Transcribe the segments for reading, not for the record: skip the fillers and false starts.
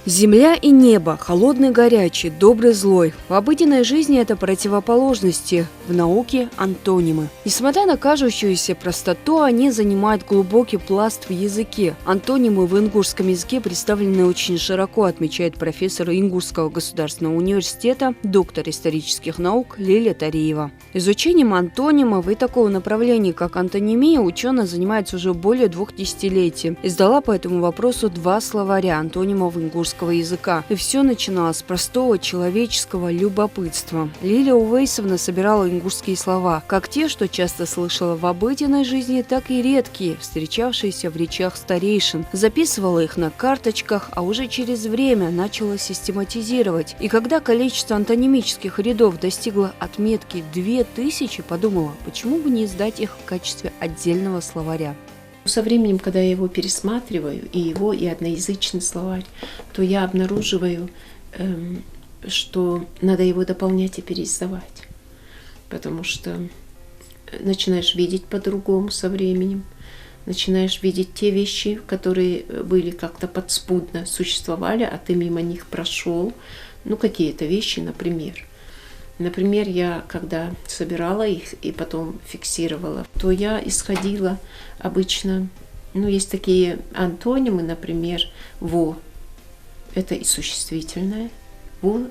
Земля и небо, холодный, горячий, добрый, злой. В обыденной жизни это противоположности, в науке – антонимы. Несмотря на кажущуюся простоту, они занимают глубокий пласт в языке. Антонимы в ингушском языке представлены очень широко, отмечает профессор Ингушского государственного университета, доктор исторических наук Лилия Тареева. Изучением антонимов и такого направления, как антонимия, ученые занимаются уже более 2 десятилетий. Издала по этому вопросу 2 словаря антонимов ингушского языка. И все начиналось с простого человеческого любопытства. Лилия Увейсовна собирала ингушские слова, как те, что часто слышала в обыденной жизни, так и редкие, встречавшиеся в речах старейшин. Записывала их на карточках, а уже через время начала систематизировать. И когда количество антонимических рядов достигло отметки 2000, подумала, почему бы не издать их в качестве отдельного словаря. Со временем, когда я его пересматриваю, и его, и одноязычный словарь, то я обнаруживаю, что надо его дополнять и переиздавать. Потому что начинаешь видеть по-другому со временем, начинаешь видеть те вещи, которые были как-то подспудно существовали, а ты мимо них прошел. Ну, какие-то вещи, например. Например, я когда собирала их и потом фиксировала, то я исходила обычно, есть такие антонимы, например, «во» – это и существительное, «во»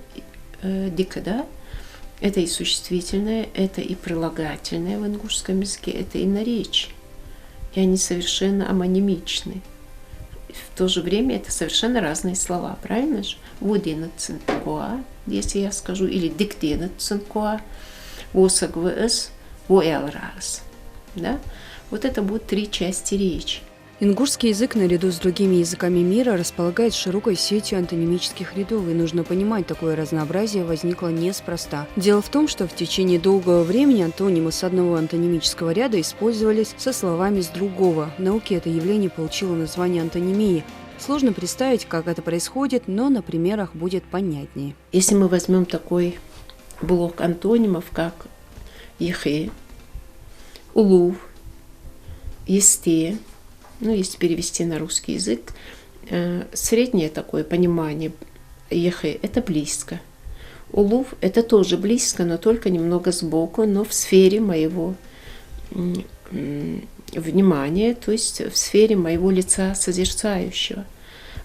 дикада – это и существительное, это и прилагательное в ингушском языке, это и наречие. И они совершенно амонимичны. В то же время это совершенно разные слова, правильно же? «Водинацинкоа», если я скажу, или «диктенацинкоа», «восагвс», «воэлрас». Да? Вот это будут 3 части речи. Ингушский язык наряду с другими языками мира располагает широкой сетью антонимических рядов, и нужно понимать, такое разнообразие возникло неспроста. Дело в том, что в течение долгого времени антонимы с одного антонимического ряда использовались со словами с другого. В науке это явление получило название антонимии. Сложно представить, как это происходит, но на примерах будет понятнее. Если мы возьмем такой блок антонимов, как «ехе», «улув», «есте», если перевести на русский язык, среднее такое понимание «ехе» – это близко. «Улув» – это тоже близко, но только немного сбоку, но в сфере моего внимания, то есть в сфере моего лица созерцающего.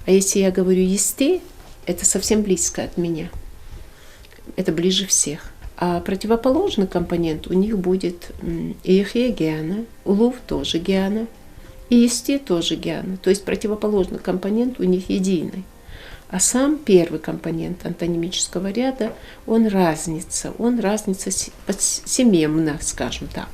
А если я говорю «есте», это совсем близко от меня. Это ближе всех. А противоположный компонент у них будет «ехе» – гиана, «улув» тоже гиана, и «есте» тоже гиана. То есть противоположный компонент у них единый. А сам первый компонент антонимического ряда, он разница семемно, скажем так.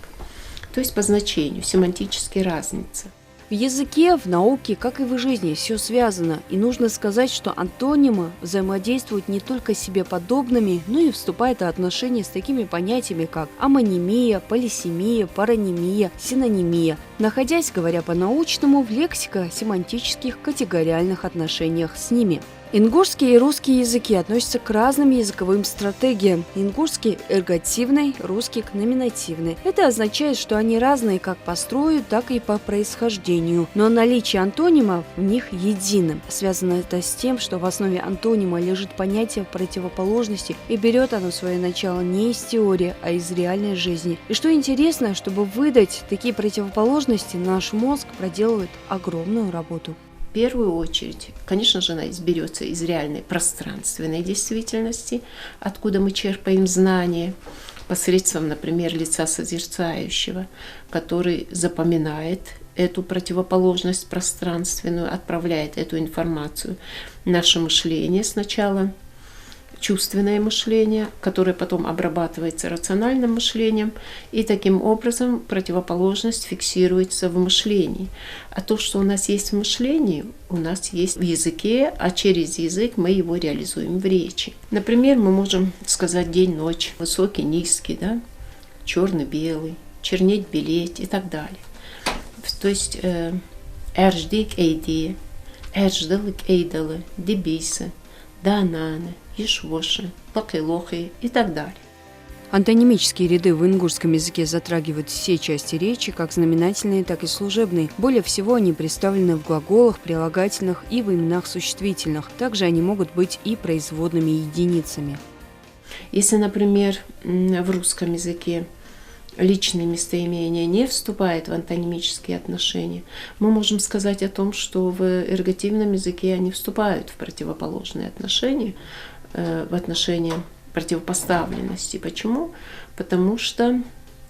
То есть по значению, семантически разница. В языке, в науке, как и в жизни, все связано. И нужно сказать, что антонимы взаимодействуют не только с себе подобными, но и вступают в отношения с такими понятиями, как амонимия, полисемия, паронимия, синонимия, находясь, говоря по-научному, в лексико-семантических категориальных отношениях с ними. Ингушский и русский языки относятся к разным языковым стратегиям. Ингушский – эргативный, русский – к номинативный. Это означает, что они разные как по строю, так и по происхождению. Но наличие антонимов в них едино. Связано это с тем, что в основе антонима лежит понятие противоположности, и берет оно свое начало не из теории, а из реальной жизни. И что интересно, чтобы выдать такие противоположности, наш мозг проделывает огромную работу. В первую очередь, конечно же, она берется из реальной пространственной действительности, откуда мы черпаем знания посредством, например, лица созерцающего, который запоминает эту противоположность пространственную, отправляет эту информацию в наше мышление сначала, чувственное мышление, которое потом обрабатывается рациональным мышлением, и таким образом противоположность фиксируется в мышлении. А то, что у нас есть в мышлении, у нас есть в языке, а через язык мы его реализуем в речи. Например, мы можем сказать день-ночь, высокий, низкий, да? Черный-белый, чернеть, белеть и так далее. То есть «эрждик эйди», «эрждалык эйдалы», «дебисы», «дананы», «ишвоши», «лакилохи» и так далее. Антонимические ряды в ингушском языке затрагивают все части речи, как знаменательные, так и служебные. Более всего они представлены в глаголах, прилагательных и в именах существительных. Также они могут быть и производными единицами. Если, например, в русском языке личное местоимение не вступает в антонимические отношения, мы можем сказать о том, что в эргативном языке они вступают в противоположные отношения, в отношения противопоставленности. Почему? Потому что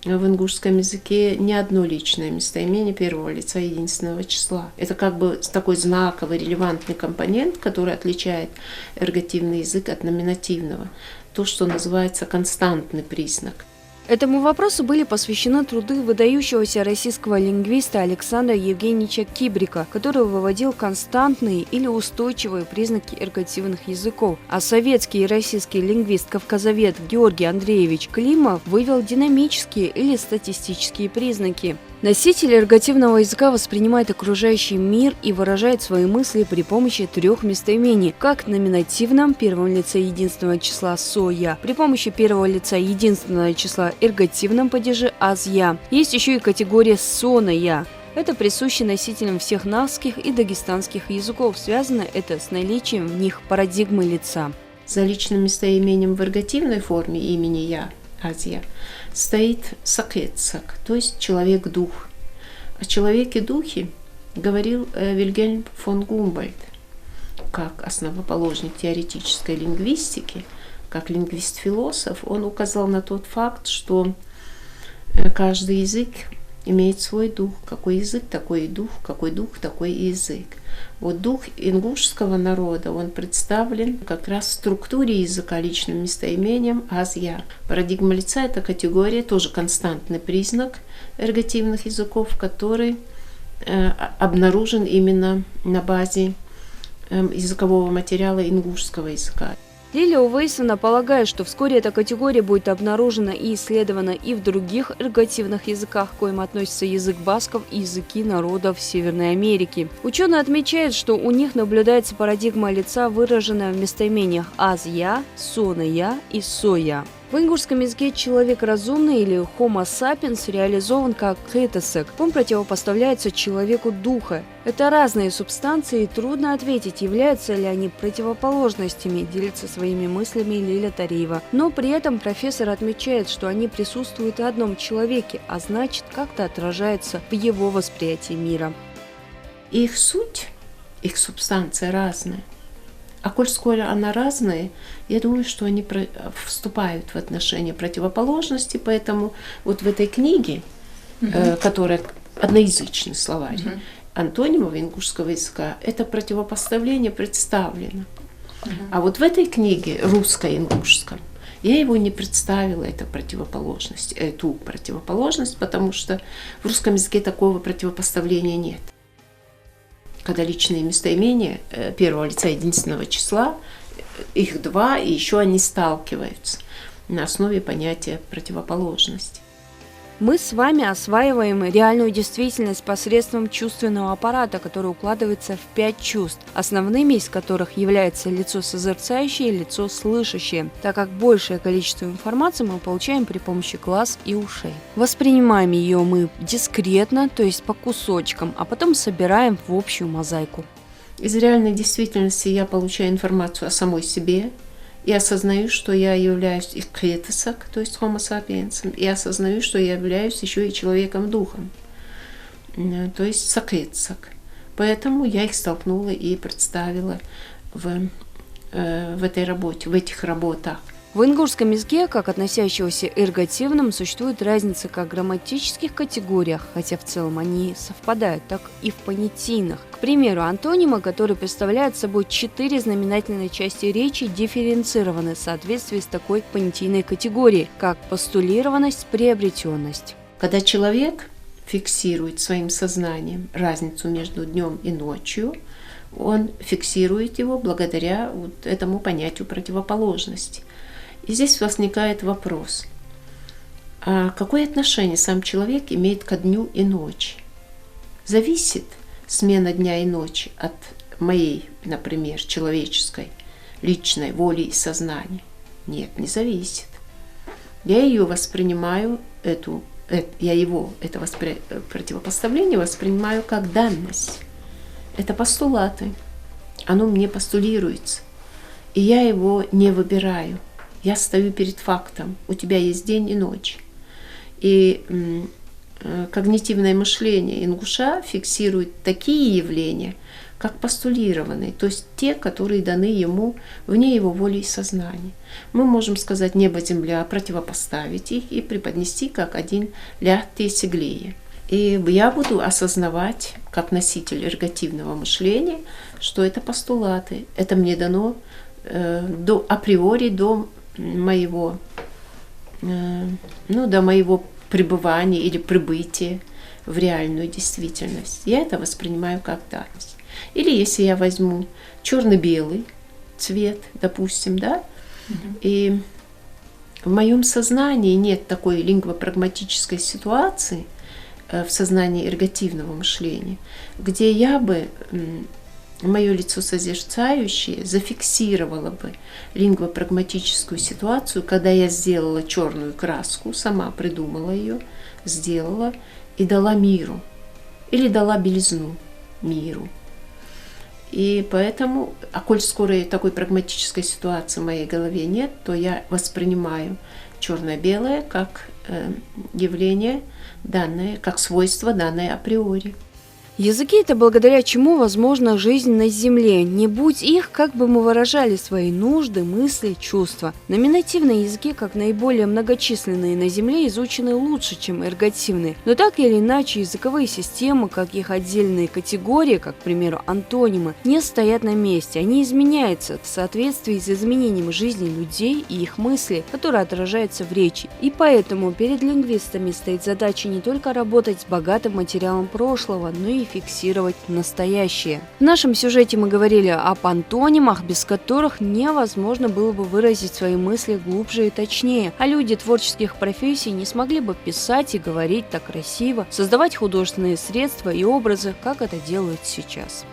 в ингушском языке ни одно личное местоимение первого лица единственного числа. Это как бы такой знаковый, релевантный компонент, который отличает эргативный язык от номинативного. То, что называется константный признак. Этому вопросу были посвящены труды выдающегося российского лингвиста Александра Евгеньевича Кибрика, который выводил константные или устойчивые признаки эргативных языков, а советский и российский лингвист-кавказовед Георгий Андреевич Климов вывел динамические или статистические признаки. Носитель эргативного языка воспринимает окружающий мир и выражает свои мысли при помощи трех местоимений, как в номинативном первом лице единственного числа «со-я», при помощи первого лица единственного числа эргативном падеже «аз-я». Есть еще и категория «сона-я». Это присуще носителям всех навских и дагестанских языков. Связано это с наличием в них парадигмы лица. За личным местоимением в эргативной форме имени «я», «аз-я», стоит сакетсак, то есть человек-дух. О человеке-духе говорил Вильгельм фон Гумбольдт, как основоположник теоретической лингвистики, как лингвист-философ. Он указал на тот факт, что каждый язык имеет свой дух. Какой язык, такой и дух, какой дух, такой и язык. Вот дух ингушского народа, он представлен как раз в структуре языка личным местоимением «аз-я». Парадигма лица – это категория, тоже константный признак эргативных языков, который обнаружен именно на базе языкового материала ингушского языка. Лилия Увейсона полагает, что вскоре эта категория будет обнаружена и исследована и в других эргативных языках, к коим относится язык басков и языки народов Северной Америки. Ученый отмечает, что у них наблюдается парадигма лица, выраженная в местоимениях «аз-я», «сона-я» и «со-я». В ингушском языке человек разумный или Homo sapiens реализован как хетесек. Он противопоставляется человеку духа. Это разные субстанции, и трудно ответить, являются ли они противоположностями, делится своими мыслями Лиля Тариева. Но при этом профессор отмечает, что они присутствуют и в одном человеке, а значит, как-то отражается в его восприятии мира. Их суть, их субстанция разная. А коль скоро она разная, я думаю, что они вступают в отношения противоположности, поэтому вот в этой книге, которая одноязычный словарь, антонимов ингушского языка, это противопоставление представлено. А вот в этой книге, русско-ингушском, я его не представила, эту противоположность, потому что в русском языке такого противопоставления нет. Когда личные местоимения первого лица единственного числа, их два, и еще они сталкиваются на основе понятия противоположности. Мы с вами осваиваем реальную действительность посредством чувственного аппарата, который укладывается в 5 чувств, основными из которых является лицо созерцающее и лицо слышащее, так как большее количество информации мы получаем при помощи глаз и ушей. Воспринимаем ее мы дискретно, то есть по кусочкам, а потом собираем в общую мозаику. Из реальной действительности я получаю информацию о самой себе, и осознаю, что я являюсь и хетесак, то есть Homo sapiens, и осознаю, что я являюсь еще и человеком-духом, то есть сакетсак. Поэтому я их столкнула и представила в этой работе, в этих работах. В ингушском языке, как относящегося к эргативным, существует разница как в грамматических категориях, хотя в целом они совпадают, так и в понятийных. К примеру, антонимы, которые представляют собой 4 знаменательные части речи, дифференцированы в соответствии с такой понятийной категорией, как постулированность, приобретенность. Когда человек фиксирует своим сознанием разницу между днем и ночью, он фиксирует его благодаря вот этому понятию противоположности. И здесь возникает вопрос, а какое отношение сам человек имеет ко дню и ночи? Зависит смена дня и ночи от моей, например, человеческой, личной воли и сознания? Нет, не зависит. Я ее воспринимаю, противопоставление воспринимаю как данность. Это постулаты. Оно мне постулируется. И я его не выбираю. Я стою перед фактом. У тебя есть день и ночь. И когнитивное мышление ингуша фиксирует такие явления, как постулированные, то есть те, которые даны ему вне его воли и сознания. Мы можем сказать небо-земля, противопоставить их и преподнести как один ля тесиглея. И я буду осознавать, как носитель эрготивного мышления, что это постулаты. Это мне дано априори до моего пребывания или прибытия в реальную действительность. Я это воспринимаю как данность. Или если я возьму черно-белый цвет, допустим, да, и в моем сознании нет такой лингвопрагматической ситуации в сознании эрготивного мышления, где я бы, мое лицо созерцающее, зафиксировало бы лингвопрагматическую ситуацию, когда я сделала черную краску, сама придумала ее, сделала и дала миру, или дала белизну миру. И поэтому, коль скоро такой прагматической ситуации в моей голове нет, то я воспринимаю черно-белое как явление данное, как свойство данное априори. Языки – это благодаря чему возможна жизнь на Земле. Не будь их, как бы мы выражали свои нужды, мысли, чувства. Номинативные языки, как наиболее многочисленные на Земле, изучены лучше, чем эрготивные. Но так или иначе, языковые системы, как их отдельные категории, как, к примеру, антонимы, не стоят на месте. Они изменяются в соответствии с изменением жизни людей и их мыслей, которые отражаются в речи. И поэтому перед лингвистами стоит задача не только работать с богатым материалом прошлого, но и фиксировать настоящее. В нашем сюжете мы говорили об антонимах, без которых невозможно было бы выразить свои мысли глубже и точнее, а люди творческих профессий не смогли бы писать и говорить так красиво, создавать художественные средства и образы, как это делают сейчас.